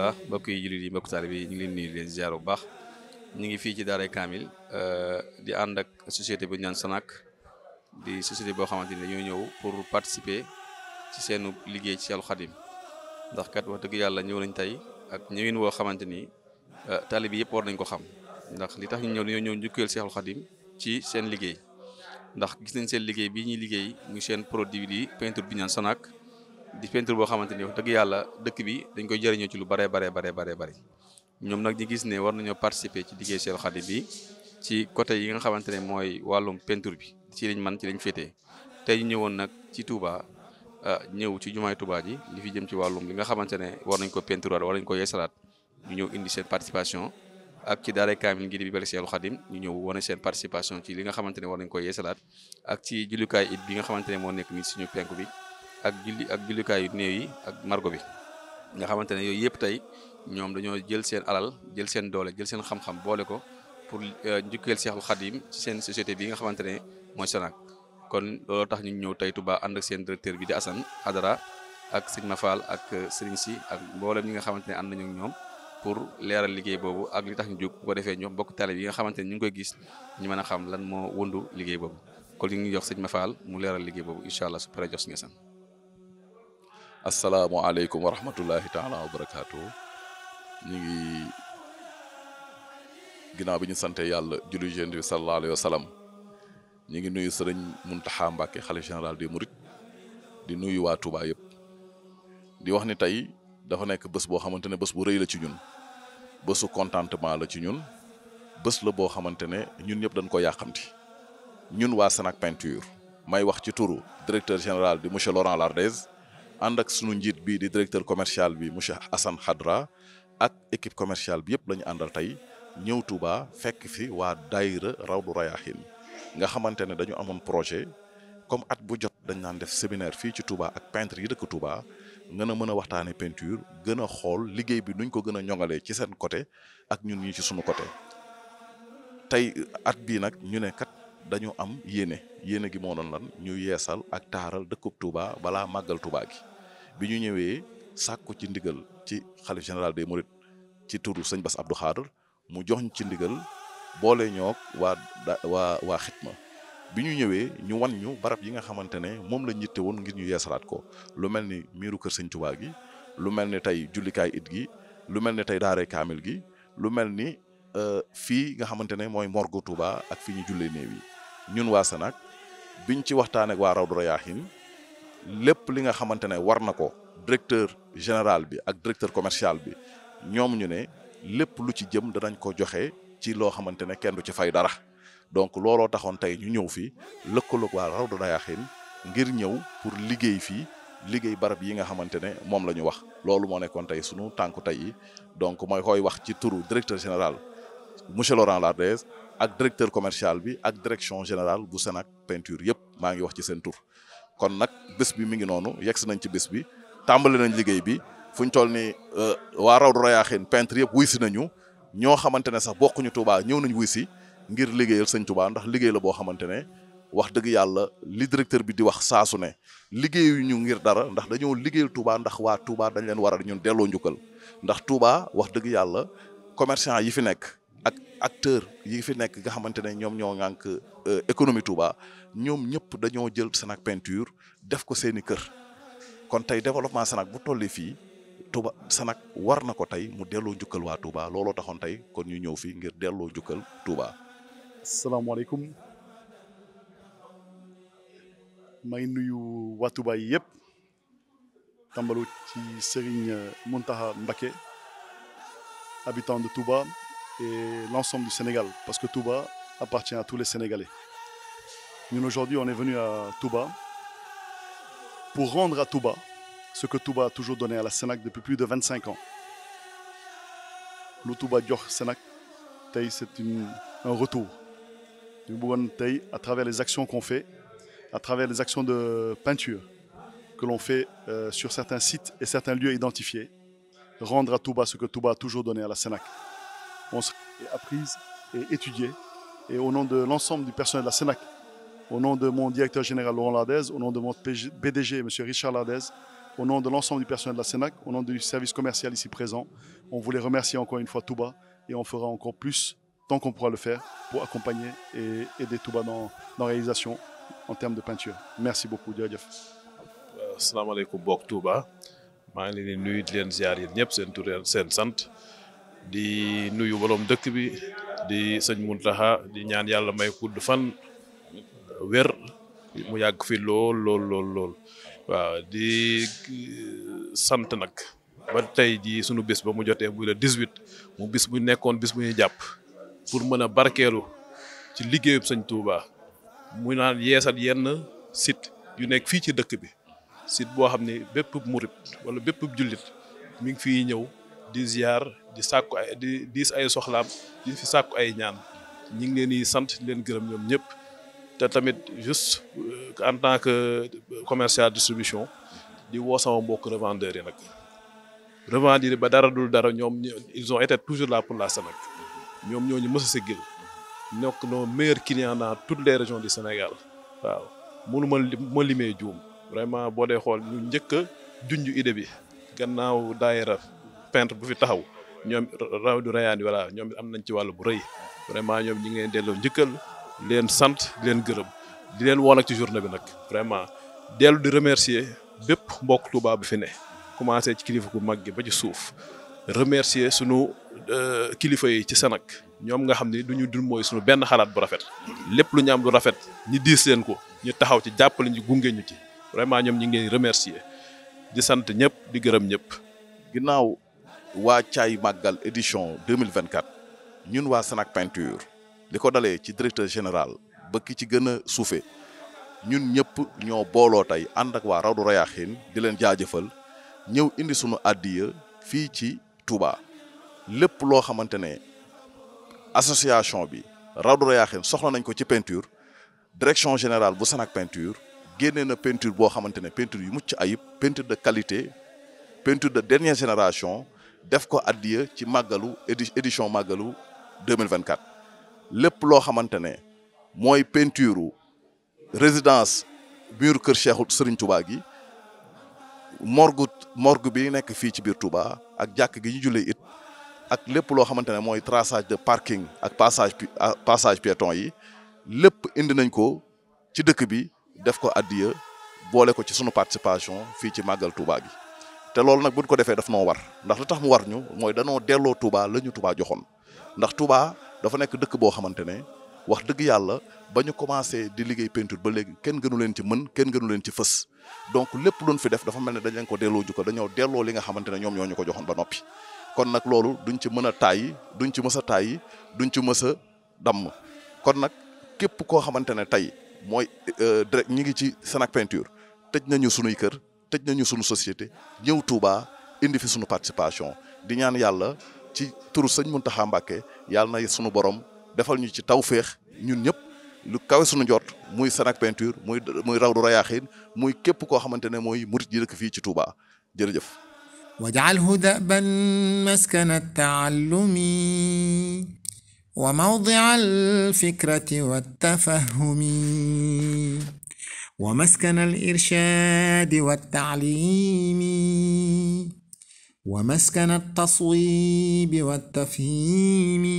rahmatullah mbokk yi jullit yi mbokk taalibe yi ñu ngi leen nuyu leen ziar bu baax ñu ngi fii ci Daaray Kamil di ànd ak société bu ñu naan Sonac di société boo xamante ni dañoo ñëw pour participer ci seenu liggéey ci Seexul Xadim ndax kat wax dëgg yàlla ñëw nañ tey ak ñëwin woo xamante ni taalibe yi yëpp war nañ ko xam ndax li tax ñu ñëw dañoo ñëw njukkeel Seexul Xadim ci seen liggéey ndax gis nañ seen liggéey bii ñuy liggéey muy seen produit di peinture bi ñu naan Sonac di peinture boo xamante ni wax dëgg yàlla dëkk bi dañ koy jëriñoo ci lu bare bare ñoom nag ñu gis ne war nañoo participer ci liggéey Seexul Xadim bi ci côté yi nga xamante ne mooy wàllum peinture bi ci lañ man ci lañ féetee tey ñu ñëwoon nag ci Touba ñëw ci jumaay Touba ji li fi jëm ci wàllum li nga xamante ne war nañ ko peinture war nañ ko yeesalaat ñu ñëw indi seen participation ak ci Daaray Kamil ngir bi bale Seexul Xadim ñu ñëw wane seen participation ci li nga xamante ne war nañ ko yeesalaat ak ci jullukaay it bi nga xamante ne moo nekk ni suñu penku bi ak jullukaayu néew yi ak margo bi nga xamante ne yooyu yëpp tey ñoom dañoo jël seen alal jël seen doole jël seen xam-xam boole ko pour njukkeel Seexul Xadim ci seen société bi nga xamante ne mooy Sonac kon looloo tax ñu ñëw tey Touba ànd ak seen directeur bi di Assane Hadara ak sëñ Mafal ak sëriñ si ak mboolem ñi nga xamante ne ànd nañu ak ñoom pour leeral liggéey boobu ak li tax ñu jóg bu ko defee ñoom bokk taalib yi nga xamante ne ñu ngi koy gis ñu mën a xam lan moo wundu liggéey boobu kon ñu ngi jox sëñ Mafal mu leeral liggéey boobu incha allah su paree jox nga san asalaamaaleykum wa rahmatullahi taala wa barakaatu ñu ngi ginnaaw bi ñu sante yàlla julli Yonent bi sallallahu alayhi wa sallam ñu ngi nuyu sëriñ Muntaxa Mbàkke xalifa général des Mourides di nuyu waa Touba yëpp di wax ni tey dafa nekk bés boo xamante ne bés bu rëy la ci ñun bésu contentement la ci ñun bés la boo xamante ne ñun ñëpp dañ ko yàqamti ñun waa Sonac peinture may wax ci turu directeur général di monsieur Laurent Lardès ànd ak sunu njiit bi di directeur commercial bi monsieur Assane Hadra ak équipe commerciale bi yëpp la ñu àndal tey ñëw Touba fekk fi waa daayira Rawdu Rayaahin nga xamante ne dañu amoon projet comme at bu jot dañ naan def séminaire fii ci Touba ak peintre yi dëkk Touba ngeen a mën a waxtaanee peinture gën a xool liggéey bi nuñ ko gën a ñoŋalee ci seen côté ak ñun ñi ci sunu côté tey at bii nag ñu ne kat dañu am yéene gi moo doon lan ñu yeesal ak taaral dëkkub Touba balaa màggal Touba gi bi ñu ñëwee sàkku ci ndigal ci xalif général des Mourides ci turu sëñ Bass Abdou Khadre mu jox ñu ci ndigal boole ñoog waa xitma bi ñu ñëwee ñu wan ñu barab yi nga xamante ne moom la ñitte woon ngir ñu yeesalaat ko lu mel ni miiru kër sëñ Touba gi lu mel ni tey jullikaay it gi lu mel ni tey Daaray Kamil gi lu mel ni fii nga xamante ne mooy morgu Touba ak fii ñu jullee néew yi ñun waa Sonac biñ ci waxtaanee ak waa Rawdu Rayaahin lépp li nga xamante ne war na ko directeur général bi ak directeur commercial bi ñoom ñu ne lépp lu ci jëm danañ ko joxe ci loo xamante ne kenn du ci fay dara donc looloo taxoon tey ñu ñëw fi lëkkaloog waa Rawdu Rayaahin ngir ñëw pour liggéey fii liggéey barab yi nga xamante ne moom la ñu wax loolu moo nekkoon tey sunu tànku tey yi donc mooy koy wax ci turu directeur général monsieur Laurent Lardès ak directeur commercial bi ak direction générale bu Sonac peinture yëpp maa ngi wax ci seen tur kon nag bés bi mi ngi noonu yegsi nañ ci bés bi tàmbali nañ liggéey bi fu ñu toll ni waa Rawdu Rayaahin peintre yëpp wuy si nañu ñoo xamante ne sax bokkuñu Touba ñëw nañ wuy si ngir liggéeyal sëñ Touba ndax liggéey la boo xamante ne wax dëgg yàlla li directeur bi di wax saasu ne liggéeyuñu ngir dara ndax dañoo liggéeyal Touba ndax waa Touba dañ leen war a ñun delloo njukkal ndax Touba wax dëgg yàlla commerçant yi fi nekk ak acteur yi fi nekk nga xamante ne ñoom ñoo ŋànk économie Touba ñoom ñëpp dañoo jël Sonac peinture def ko seeni kër kon tey développement Sonac bu tolli fii Touba Sonac war na ko tey mu delloo njukkal waa Touba looloo taxoon tey kon ñu ñëw fii ngir delloo njukkal Touba. asalaamaaleykum may nuyu waa Touba yi yëpp tàmbalu ci Serigne Mountakha Mbacké habitant de Touba et l'ensemble du Sénégal parce que Touba appartient à tous les Sénégalais. Nous aujourd'hui on est venu à Touba pour rendre à Touba ce que Touba a toujours donné à la Sonac depuis plus de 25 ans. Lu Touba jox Sonac tey c'est un retour. Ñu bëggoon tey à travers les actions qu'on fait, à travers les actions de peinture que l'on fait sur certains sites et certains lieux identifiés, rendre à Touba ce que Touba a toujours donné à la Sonac. On s'est apprise et étudiée, et au nom de l'ensemble du personnel de la Sonac, au nom de mon directeur général Laurent Lardès, au nom de mon PDG, M. Richard Lardès, au nom de l'ensemble du personnel de la Sénac, au nom du service commercial ici présent, on voulait remercier encore une fois Touba et on fera encore plus tant qu'on pourra le faire pour accompagner et aider Touba dans la réalisation en termes de peinture. Merci beaucoup, jërëjëf. Asalaamaaleykum mbokk Touba maa ngi leen di nuyu di leen ziar yéen ñëpp seen tur seen sant di nuyu borom dëkk bi di sëñ Muntaxa di ñaan yàlla may gudd fan wér mu yàgg fi lool waaw di sant nag ba tey jii sunu bés ba mu jotee muy le 18 mu bis bu nekkoon bis bu ñuy jàpp pour mën a barkeelu ci liggéeyub sëñ Touba mu naan yeesal yenn site yu nekk fii ci dëkk bi site boo xam ne bépp murit wala bépp jullit mi ngi fii ñëw di ziar di sàkku ay di diis ay soxlaam di fi sàkku ay ñaan ñi ngi leen di sant di leen gërëm ñoom ñëpp te tamit juste en tant que commercial distribution di woo sama mbokk revendeurs yi nag revendeurs yi ba dara dul dara ñoom ils ont été toujours là pour la Sénac ñoom ñoo ñu mës a siggil nekk nos meilleurs clients dans toutes les régions du Sénégal waaw mënu ma limee juum vraiment boo dee xool ñu njëkk a junj idée bi gannaaw daayira peintre bu fi taxaw ñoom raw du rayaan voilà ñoom am nañ ci wàll bu rëy vraiment ñoom ñi ngi leen delloo njëkkal leen sant di leen gërëm di leen woon ak ci journée bi nag vraiment dellu di remercier bépp mbokk Touba bi fi ne commencé ci kilifa gu mag gi ba ci suuf remercier sunu kilifa yi ci Sénac ñoom nga xam ne duñu dul mooy sunu benn xalaat bu rafet lépp lu ñu am lu rafet ñi diis leen ko ñu taxaw ci jàppale ñu gunge ñu ci vraiment ñoom ñi ngi leen remercier di sant ñëpp di gërëm ñëpp. ginnaaw waa Caay Màggal édition 2024 ñun waa Sénac peinture li ko dalee ci directeur général ba ki ci gën a suufe ñun ñëpp ñoo booloo tey ànd ak waa Rawdu Rayaaxiin di leen jaajëfal ñëw indi sunu addiya fii ci Touba lépp loo xamante ne association bi Rawdu Rayaaxiin soxla nañ ko ci peinture direction générale bu Sénac peinture génnee na peinture boo xamante ne peinture yu mucc ayib peinture de qualité peinture de dernière génération def ko addiya ci màggalu édition màggalu 2024 lépp loo xamante ne mooy peinture résidence mur kër Cheikh Serigne Touba gi morgue bi nekk fii ci biir Touba ak jàkk gi ñu jullee it ak lépp loo xamante ne mooy traçage de parking ak passage piéton yi lépp indi nañ ko ci dëkk bi def ko addiya boole ko ci sunu participation fii ci màggal Touba gi te loolu nag buñ ko defee daf noo war ndax li tax mu war ñu mooy danoo delloo Touba la ñu Touba joxoon ndax Touba dafa nekk dëkk boo xamante ne wax dëgg yàlla ba ñu commencé di liggéey peinture ba léegi kenn gënu leen ci mën kenn gënu leen ci fës donc lépp luñ fi def dafa mel ne dañ leen ko delloo jukko dañoo delloo li nga xamante ne ñoom ñoo ñu ko joxoon ba noppi kon nag loolu duñ ci mën a tàyyi duñ ci mës a tàyyi duñ ci mës a damm kon nag képp koo xamante ne tey mooy direct ñi ngi ci Sénac peinture tëj nañu sunuy kër tëj nañu sunu société ñëw Touba indi fi sunu participation di ñaan yàlla ci turu sëñ Muntaxa Mbàkke yàlla na sunu borom defal ñu ci tawféex ñun ñëpp lu kawe sunu njort muy Sénac peinture muy Rawdu Rayaaxiin muy képp koo xamante ne mooy murit yi dëkk fii ci Touba jërëjëf. waj'alhu da'ban maskana at-ta'allumi wa mawdi'a al-fikrati wat-tafahumi wa maskana al-irshadi wat-ta'limi wa maskana at-taswibi wat-tafhimi